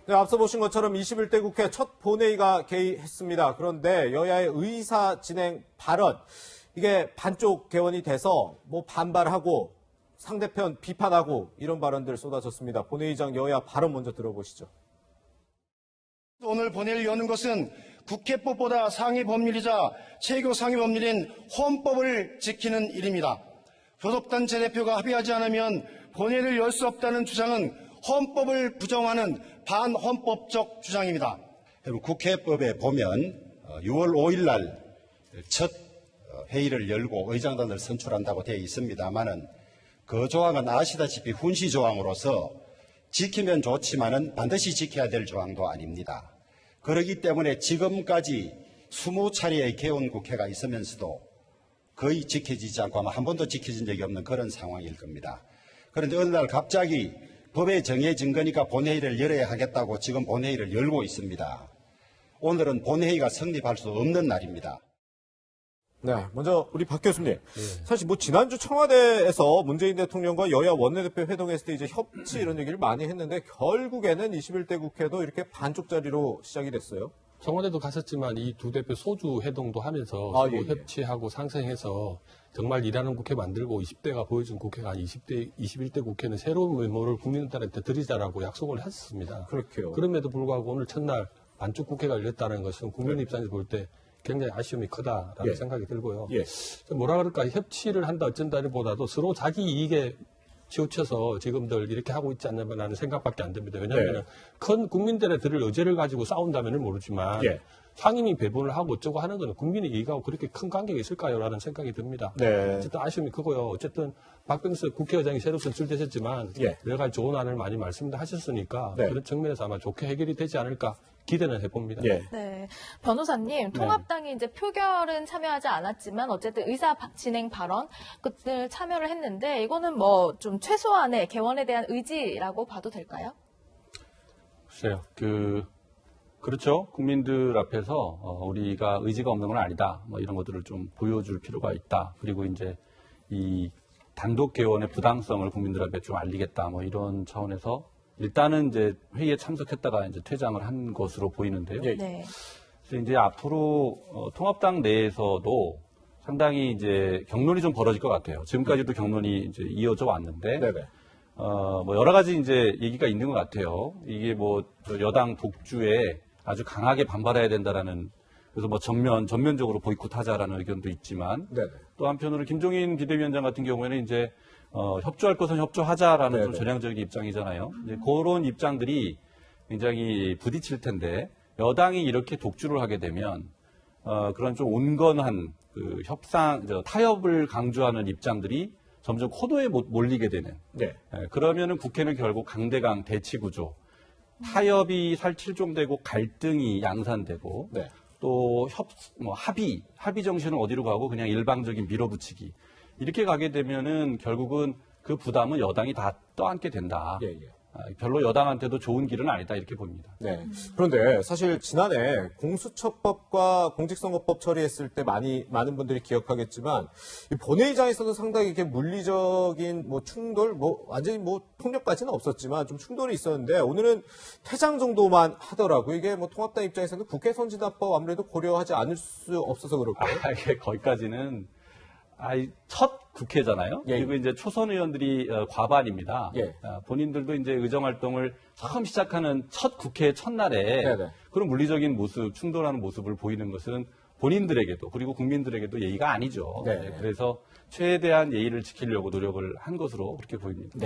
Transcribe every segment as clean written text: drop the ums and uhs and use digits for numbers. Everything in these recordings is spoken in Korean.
네, 앞서 보신 것처럼 21대 국회 첫 본회의가 개의했습니다. 그런데 여야의 의사 진행 발언, 이게 반쪽 개원이 돼서 뭐 반발하고 상대편 비판하고 이런 발언들 쏟아졌습니다. 본회의장 여야 발언 먼저 들어보시죠. 오늘 본회의를 여는 것은 국회법보다 상위 법률이자 최고 상위 법률인 헌법을 지키는 일입니다. 교섭단체 대표가 합의하지 않으면 본회의를 열 수 없다는 주장은 헌법을 부정하는 반헌법적 주장입니다. 국회법에 보면 6월 5일 날 첫 회의를 열고 의장단을 선출한다고 되어 있습니다만은 그 조항은 아시다시피 훈시 조항으로서 지키면 좋지만은 반드시 지켜야 될 조항도 아닙니다. 그렇기 때문에 지금까지 20차례의 개원 국회가 있으면서도 거의 지켜지지 않고 아마 한 번도 지켜진 적이 없는 그런 상황일 겁니다. 그런데 어느 날 갑자기 법에 정해진 거니까 본회의를 열어야 하겠다고 지금 본회의를 열고 있습니다. 오늘은 본회의가 성립할 수 없는 날입니다. 네, 먼저 우리 박 교수님. 사실 뭐 지난주 청와대에서 문재인 대통령과 여야 원내대표 회동했을 때 이제 협치 이런 얘기를 많이 했는데 결국에는 21대 국회도 이렇게 반쪽짜리로 시작이 됐어요. 청와대도 갔었지만 이 두 대표 소주 회동도 하면서 예. 협치하고 상생해서 정말 일하는 국회 만들고 20대가 보여준 국회가 아닌 21대 국회는 새로운 면모를 국민들한테 드리자라고 약속을 했습니다. 그렇게요. 그럼에도 불구하고 오늘 첫날 반쪽 국회가 열렸다는 것은 국민 입장에서 볼 때 굉장히 아쉬움이 크다라는 생각이 들고요. 뭐라 그럴까, 협치를 한다 어쩐다보다도 서로 자기 이익에 치우쳐서 지금들 이렇게 하고 있지 않나라는 생각밖에 안 듭니다. 왜냐하면 큰 국민들의 들을 의제를 가지고 싸운다면은 모르지만 상임위 배분을 하고 어쩌고 하는 거는 국민의 이익하고 그렇게 큰 관계가 있을까요? 라는 생각이 듭니다. 어쨌든 아쉬움이 크고요. 어쨌든 박병석 국회의장이 새로 선출되셨지만 여러 가지 좋은 안을 많이 말씀도 하셨으니까 그런 측면에서 아마 좋게 해결이 되지 않을까 기대는 해봅니다. 네, 변호사님, 통합당이 이제 표결은 참여하지 않았지만 어쨌든 의사 진행 발언 그들 참여를 했는데 이거는 뭐 좀 최소한의 개원에 대한 의지라고 봐도 될까요? 글쎄요, 그렇죠. 국민들 앞에서 우리가 의지가 없는 건 아니다. 뭐 이런 것들을 좀 보여줄 필요가 있다. 그리고 이제 이 단독 개원의 부당성을 국민들 앞에 좀 알리겠다. 뭐 이런 차원에서 일단은 이제 회의에 참석했다가 이제 퇴장을 한 것으로 보이는데요. 그래서 이제 앞으로 통합당 내에서도 상당히 이제 경론이 좀 벌어질 것 같아요. 지금까지도 경론이 이제 이어져 왔는데, 뭐 여러 가지 이제 얘기가 있는 것 같아요. 이게 뭐 여당 독주에 아주 강하게 반발해야 된다라는, 그래서 뭐 전면적으로 보이콧하자라는 의견도 있지만, 또 한편으로 김종인 비대위원장 같은 경우에는 이제 협조할 것은 협조하자라는 좀 전향적인 입장이잖아요. 이제 그런 입장들이 굉장히 부딪힐 텐데, 여당이 이렇게 독주를 하게 되면 그런 좀 온건한 그 타협을 강조하는 입장들이 점점 코너에 몰리게 되는. 그러면은 국회는 결국 강대강 대치 구조, 타협이 살칠종되고 갈등이 양산되고 또 합의 정신은 어디로 가고 그냥 일방적인 밀어붙이기 이렇게 가게 되면은 결국은 그 부담은 여당이 다 떠안게 된다. 별로 여당한테도 좋은 길은 아니다 이렇게 봅니다. 그런데 사실 지난해 공수처법과 공직선거법 처리했을 때 많은 분들이 기억하겠지만 이 본회의장에서도 상당히 이렇게 물리적인 뭐 충돌, 뭐 완전히 뭐 폭력까지는 없었지만 좀 충돌이 있었는데 오늘은 퇴장 정도만 하더라고요. 이게 뭐 통합당 입장에서는 국회 선진화법 아무래도 고려하지 않을 수 없어서 그럴까요? 이게 거기까지는 첫 국회잖아요. 그리고 이제 초선 의원들이 과반입니다. 본인들도 이제 의정활동을 처음 시작하는 첫 국회 첫날에 그런 물리적인 모습, 충돌하는 모습을 보이는 것은 본인들에게도 그리고 국민들에게도 예의가 아니죠. 그래서 최대한 예의를 지키려고 노력을 한 것으로 그렇게 보입니다.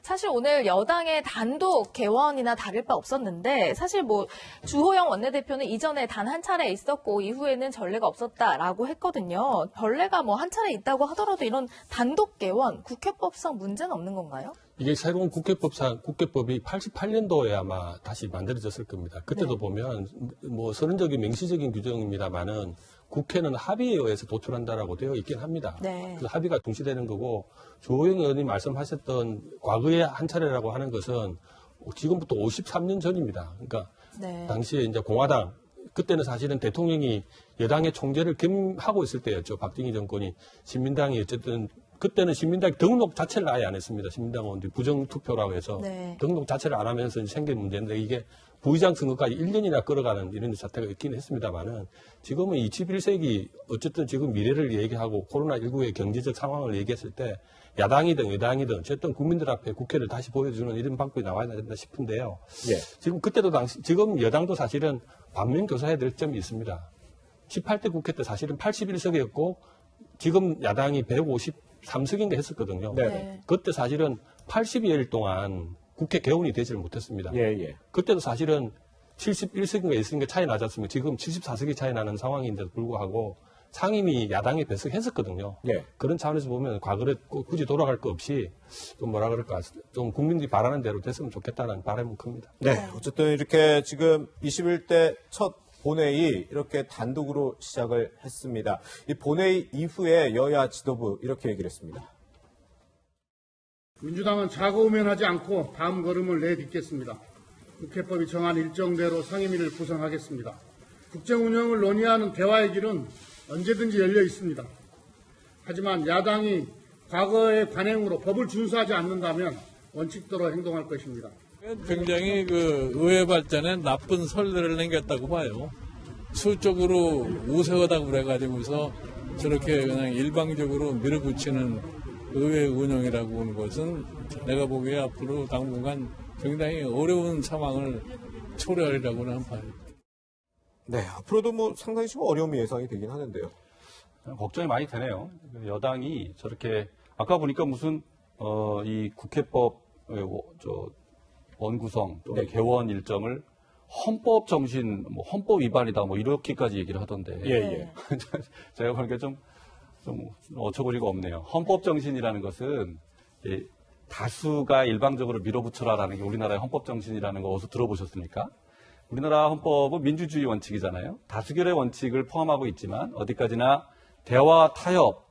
사실 오늘 여당의 단독 개원이나 다를 바 없었는데 사실 뭐 주호영 원내대표는 이전에 단 한 차례 있었고 이후에는 전례가 없었다라고 했거든요. 전례가 뭐 한 차례 있다고 하더라도 이런 단독 개원, 국회법상 문제는 없는 건가요? 이게 새로운 국회법이 88년도에 아마 다시 만들어졌을 겁니다. 그때도 보면 뭐 선언적인 명시적인 규정입니다만은 국회는 합의에 의해서 도출한다라고 되어 있긴 합니다. 그래서 합의가 중시되는 거고 주호영 의원님 말씀하셨던 과거에 한 차례라고 하는 것은 지금부터 53년 전입니다. 그러니까 당시에 이제 공화당 그때는 사실은 대통령이 여당의 총재를 겸하고 있을 때였죠. 박정희 정권이 신민당이 어쨌든 그때는 신민당이 등록 자체를 아예 안 했습니다. 신민당 의원들이 부정투표라고 해서 등록 자체를 안 하면서 생긴 문제인데 이게 부의장 선거까지 1년이나 끌어가는 이런 사태가 있긴 했습니다만은 지금은 21세기 어쨌든 지금 미래를 얘기하고 코로나19의 경제적 상황을 얘기했을 때 야당이든 여당이든 어쨌든 국민들 앞에 국회를 다시 보여주는 이런 방법이 나와야 된다 싶은데요. 예. 지금 그때도 지금 여당도 사실은 반면 교사해야 될 점이 있습니다. 18대 국회 때 사실은 81석이었고 지금 야당이 153석인가 했었거든요. 네. 그때 사실은 80여일 동안 국회 개원이 되지를 못했습니다. 예, 예. 그때도 사실은 71석인가 있으니까 차이 나지 않습니까? 지금 74석이 차이 나는 상황인데도 불구하고 상임위 야당에 배석했었거든요. 예. 그런 차원에서 보면 과거에 굳이 돌아갈 거 없이 좀 뭐라 그럴까 좀 국민들이 바라는 대로 됐으면 좋겠다는 바람은 큽니다. 네. 어쨌든 이렇게 지금 21대 첫 본회의 이렇게 단독으로 시작을 했습니다. 이 본회의 이후에 여야 지도부 이렇게 얘기를 했습니다. 민주당은 좌고우면하지 않고 다음 걸음을 내딛겠습니다. 국회법이 정한 일정대로 상임위를 구성하겠습니다. 국정 운영을 논의하는 대화의 길은 언제든지 열려 있습니다. 하지만 야당이 과거의 관행으로 법을 준수하지 않는다면 원칙대로 행동할 것입니다. 굉장히 의회 발전에 나쁜 선례를 남겼다고 봐요. 수적으로 우세하다고 그래가지고서 저렇게 그냥 일방적으로 밀어붙이는 의회 운영이라고 하는 것은 내가 보기에 앞으로 당분간 굉장히 어려운 상황을 초래하리라고는 봐요. 네. 앞으로도 뭐 상당히 좀 어려움이 예상이 되긴 하는데요. 걱정이 많이 되네요. 여당이 저렇게 아까 보니까 무슨 이 국회법 원구성 또는 네. 개원 일정을 헌법 정신, 헌법 위반이다, 이렇게까지 얘기를 하던데. 예, 예. 제가 보니까 좀 어처구니가 없네요. 헌법 정신이라는 것은 다수가 일방적으로 밀어붙여라라는 게 우리나라의 헌법 정신이라는 거 어디서 들어보셨습니까? 우리나라 헌법은 민주주의 원칙이잖아요. 다수결의 원칙을 포함하고 있지만 어디까지나 대화 타협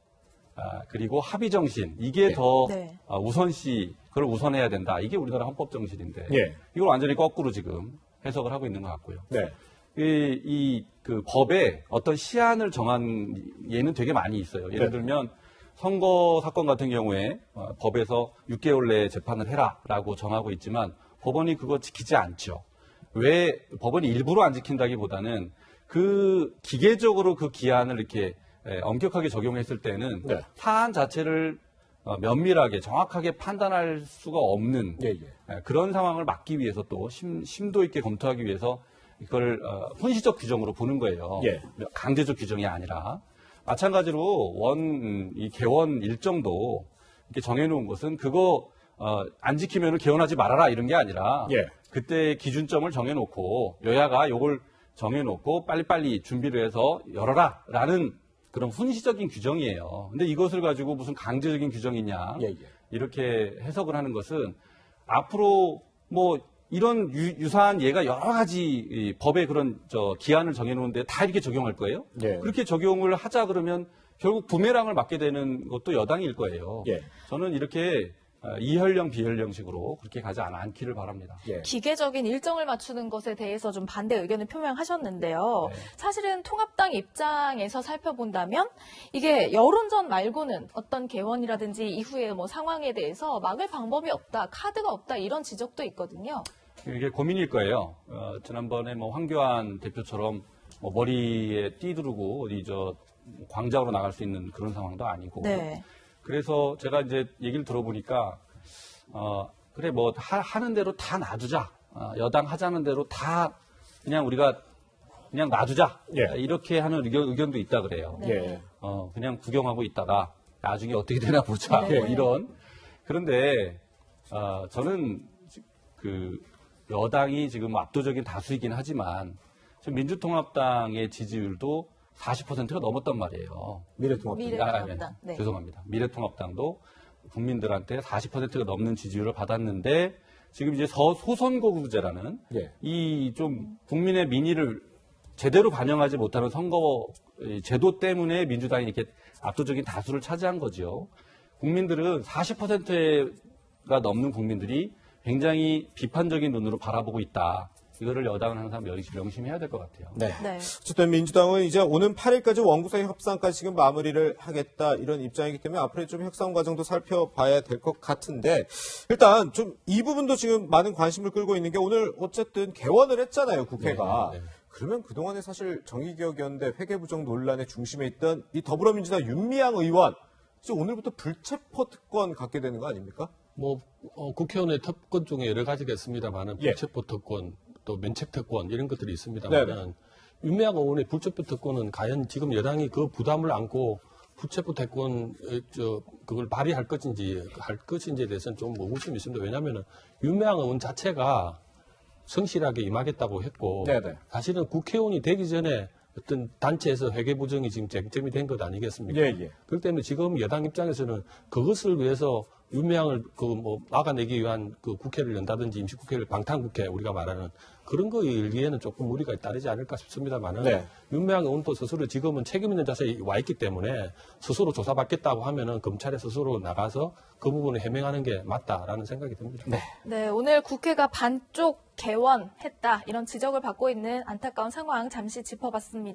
그리고 합의 정신 이게 더 네. 그걸 우선해야 된다. 이게 우리나라 헌법 정신인데 예. 이걸 완전히 거꾸로 지금 해석을 하고 있는 것 같고요. 네. 그 법에 어떤 시한을 정한 예는 되게 많이 있어요. 예를 네. 들면 선거 사건 같은 경우에 법에서 6개월 내에 재판을 해라라고 정하고 있지만 법원이 그거 지키지 않죠. 왜 법원이 일부러 안 지킨다기보다는 그 기계적으로 그 기한을 이렇게 엄격하게 적용했을 때는 네. 사안 자체를 면밀하게 정확하게 판단할 수가 없는 예, 예. 그런 상황을 막기 위해서 또 심도 있게 검토하기 위해서 이걸 혼시적 규정으로 보는 거예요. 예. 강제적 규정이 아니라 마찬가지로 이 개원 일정도 이렇게 정해놓은 것은 그거 안 지키면 개원하지 말아라 이런 게 아니라 예. 그때 기준점을 정해놓고 여야가 요걸 정해놓고 빨리빨리 준비를 해서 열어라라는 그런 훈시적인 규정이에요. 근데 이것을 가지고 무슨 강제적인 규정이냐 예, 예. 이렇게 해석을 하는 것은 앞으로 이런 유사한 예가 여러 가지 이 법에 그런 기한을 정해놓은데 다 이렇게 적용할 거예요? 예. 그렇게 적용을 하자 그러면 결국 부메랑을 맞게 되는 것도 여당일 거예요. 예. 저는 이렇게 이현령 비현령식으로 그렇게 가지 않기를 바랍니다. 예. 기계적인 일정을 맞추는 것에 대해서 좀 반대 의견을 표명하셨는데요. 네. 사실은 통합당 입장에서 살펴본다면 이게 여론전 말고는 어떤 개원이라든지 이후에 상황에 대해서 막을 방법이 없다, 카드가 없다 이런 지적도 있거든요. 이게 고민일 거예요. 지난번에 황교안 대표처럼 머리에 띠 두르고 어디 광장으로 나갈 수 있는 그런 상황도 아니고. 네. 그래서 제가 이제 얘기를 들어보니까 그래 하는 대로 다 놔두자. 여당 하자는 대로 다 그냥 우리가 그냥 놔두자. 예. 이렇게 하는 의견도 있다 그래요. 예. 그냥 구경하고 있다가 나중에 어떻게 되나 보자. 네. 이런. 그런데 저는 그 여당이 지금 압도적인 다수이긴 하지만 지금 민주통합당의 지지율도 40%가 넘었단 말이에요. 미래통합당. 네. 죄송합니다. 미래통합당도 국민들한테 40%가 넘는 지지율을 받았는데 지금 이제 소선거구제라는 예. 이 좀 국민의 민의를 제대로 반영하지 못하는 선거 제도 때문에 민주당이 이렇게 압도적인 다수를 차지한 거죠. 국민들은 40%가 넘는 국민들이 굉장히 비판적인 눈으로 바라보고 있다. 이거를 여당은 항상 명심해야 될 것 같아요. 네. 네. 어쨌든 민주당은 이제 오는 8일까지 원구성 협상까지 지금 마무리를 하겠다 이런 입장이기 때문에 앞으로 좀 협상 과정도 살펴봐야 될 것 같은데 일단 좀 이 부분도 지금 많은 관심을 끌고 있는 게 오늘 어쨌든 개원을 했잖아요, 국회가. 네, 네. 그러면 그동안에 사실 정의기억연대 회계부정 논란의 중심에 있던 이 더불어민주당 윤미향 의원 이제 오늘부터 불체포 특권 갖게 되는 거 아닙니까? 국회의원의 특권 중에 여러 가지가 있습니다만은 예. 불체포 특권, 또 면책 특권 이런 것들이 있습니다만은 윤미향 의원의 불체포 특권은 과연 지금 여당이 그 부담을 안고 불체포 특권 그걸 발휘할 것인지에 대해서는 좀 의구심이 있습니다. 왜냐하면은 윤미향 의원 자체가 성실하게 임하겠다고 했고 네네. 사실은 국회의원이 되기 전에 어떤 단체에서 회계부정이 지금 쟁점이 된 것 아니겠습니까? 예. 그렇기 때문에 지금 여당 입장에서는 그것을 위해서 윤미향을 막아내기 위한 그 국회를 연다든지 임시국회를 방탄국회 우리가 말하는 그런 거에 일기에는 조금 무리가 따르지 않을까 싶습니다만은 네. 윤미향 의원도 스스로 지금은 책임 있는 자세에 와 있기 때문에 스스로 조사받겠다고 하면은 검찰에 스스로 나가서 그 부분을 해명하는 게 맞다라는 생각이 듭니다. 네, 오늘 국회가 반쪽 개원했다 이런 지적을 받고 있는 안타까운 상황 잠시 짚어봤습니다.